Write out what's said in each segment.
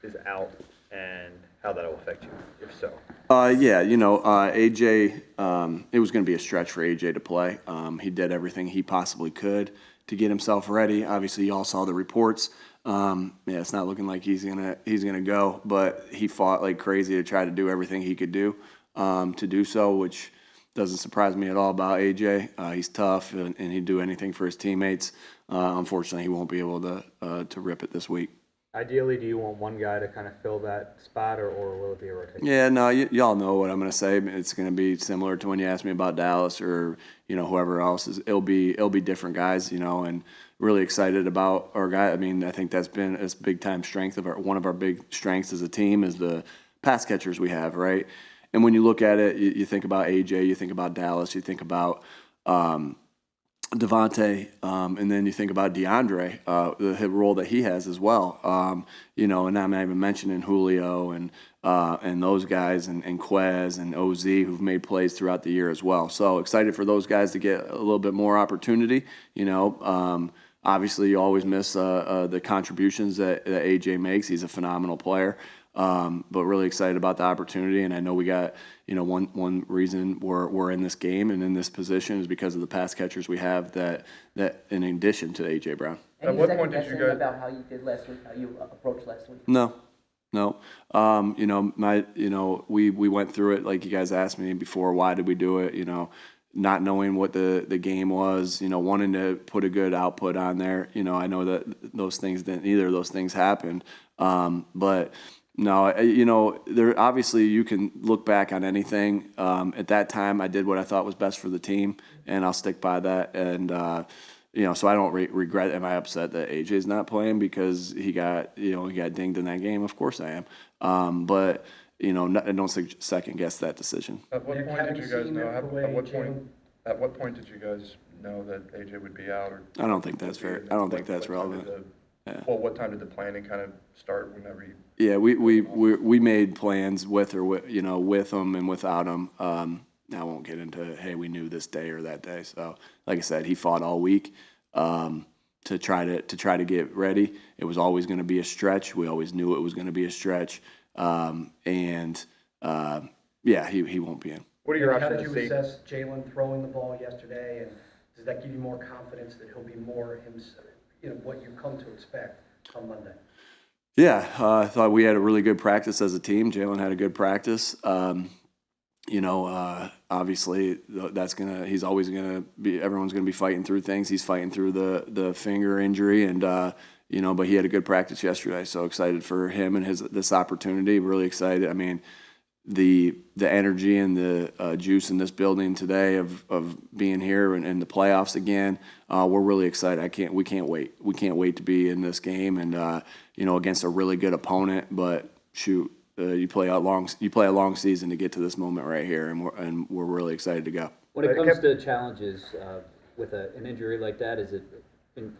is out and how that will affect you, if so. Yeah, AJ, it was going to be a stretch for AJ to play. He did everything he possibly could to get himself ready. Obviously, you all saw the reports. Yeah, it's not looking like he's gonna go, but he fought like crazy to try to do everything he could do to do so, which doesn't surprise me at all about AJ. He's tough and he'd do anything for his teammates. Unfortunately, he won't be able to rip it this week. Ideally, do you want one guy to kind of fill that spot, or will it be a rotation? Yeah, no, y'all know what I'm going to say. It's going to be similar to when you asked me about Dallas or whoever else. It'll be different guys, and really excited about our guy. I mean, I think that's been a big time strength of one of our big strengths as a team is the pass catchers we have, right? And when you look at it, you think about AJ, you think about Dallas, you think about Devontae, and then you think about DeAndre, the role that he has as well. And I'm not even mentioning Julio and those guys and Quez and OZ who've made plays throughout the year as well. So excited for those guys to get a little bit more opportunity. Obviously you always miss the contributions that AJ makes. He's a phenomenal player. But really excited about the opportunity, and I know we got one reason we're in this game and in this position is because of the pass catchers we have that in addition to AJ Brown. At what point did you guys about how you did last week, how you approached last week? No. We went through it like you guys asked me before. Why did we do it? Not knowing what the game was. Wanting to put a good output on there. I know that neither of those things happened. But no, there obviously you can look back on anything. At that time, I did what I thought was best for the team, and I'll stick by that. And so I don't regret. Am I upset that AJ's not playing because he got dinged in that game? Of course I am. But I don't second guess that decision. At what point did you guys know? At what point did you guys know that AJ would be out? Or I don't think that's fair. I don't think that's relevant. Yeah. Well, what time did the planning kind of start? Whenever you? Yeah, we made plans with them and without him. I won't get into hey, we knew this day or that day. So, like I said, he fought all week to try to get ready. It was always going to be a stretch. We always knew it was going to be a stretch. He won't be in. What are your How options? did you assess Jalen throwing the ball yesterday, and does that give you more confidence that he'll be more himself? What you come to expect on Monday. Yeah, I thought we had a really good practice as a team. Jalen had a good practice. Obviously he's always gonna be. Everyone's gonna be fighting through things. He's fighting through the finger injury, and but he had a good practice yesterday. So excited for him and this opportunity. Really excited. I mean, the energy and the juice in this building today of being here and the playoffs again. We're really excited. We can't wait. We can't wait to be in this game and against a really good opponent. But shoot, you play a long season to get to this moment right here, and we're really excited to go. When it comes to challenges with an injury like that, is it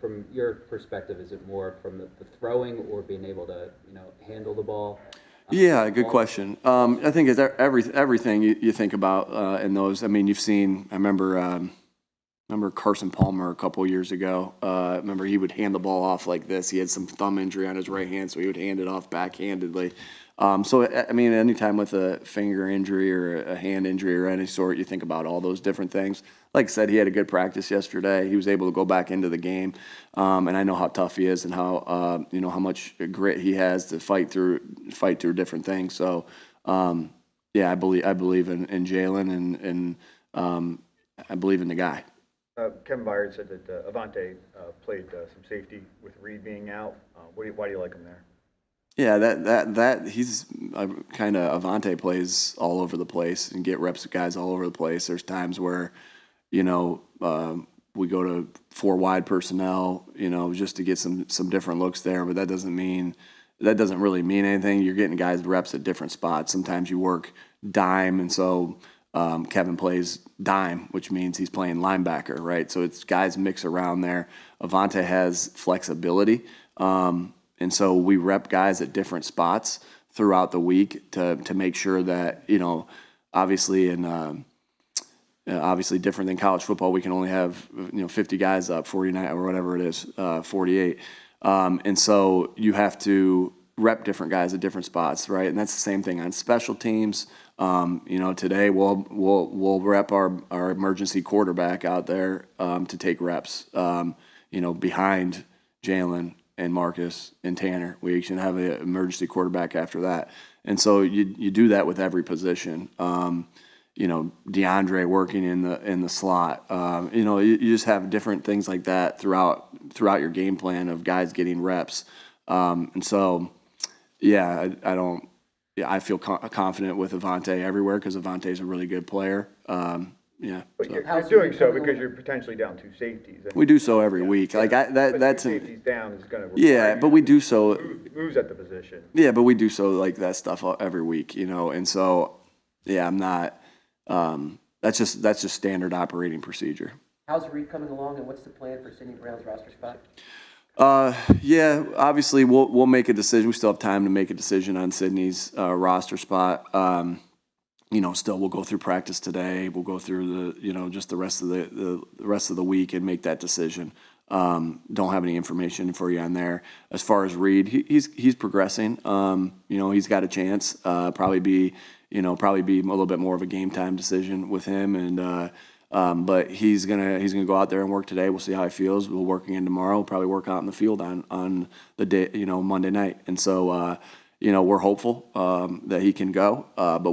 from your perspective? Is it more from the throwing or being able to handle the ball? Yeah, good question. I think it's everything you think about in those. I mean, you've seen. I remember Carson Palmer a couple years ago. Remember he would hand the ball off like this. He had some thumb injury on his right hand, so he would hand it off backhandedly. So I mean, anytime with a finger injury or a hand injury or any sort, you think about all those different things. Like I said, he had a good practice yesterday. He was able to go back into the game, and I know how tough he is and how how much grit he has to fight through different things. So I believe in Jalen and I believe in the guy. Kevin Byard said that Avante played some safety with Reed being out. Why do you like him there? Yeah, that he's kind of Avante plays all over the place and get reps with guys all over the place. There's times where, we go to 4 wide personnel, just to get some different looks there. But that doesn't really mean anything. You're getting guys reps at different spots. Sometimes you work dime, and so Kevin plays dime, which means he's playing linebacker, right? So it's guys mix around there. Avante has flexibility. And so we rep guys at different spots throughout the week to make sure that, obviously different than college football, we can only have 50 guys up, 49 or whatever it is, 48. And so you have to rep different guys at different spots, right? And that's the same thing on special teams. You know, today we'll rep our emergency quarterback out there to take reps. You know, behind Jalen and Marcus and Tanner, we can have an emergency quarterback after that. And so you do that with every position. You know, DeAndre working in the slot. You know, you just have different things like that throughout your game plan of guys getting reps. And so, yeah, I feel confident with Avante everywhere because Avante's a really good player. Yeah. But So. you're doing so because you're potentially down 2 safeties. We do so every week. Like But that's 2 safeties down is going to yeah, but we do so. moves at the position. Yeah, but we do so like that stuff every week, you know. And so, yeah, I'm not. That's just standard operating procedure. How's Reed coming along, and what's the plan for Sidney Brown's roster spot? Yeah, obviously we'll make a decision. We still have time to make a decision on Sydney's roster spot. You know, still we'll go through practice today. We'll go through just the rest of the week and make that decision. Don't have any information for you on there. As far as Reed, he's progressing. You know, he's got a chance. Probably be a little bit more of a game time decision with him. And but he's gonna go out there and work today. We'll see how he feels. We'll work again tomorrow. We'll probably work out in the field on the day, Monday night. And so, we're hopeful that he can go. But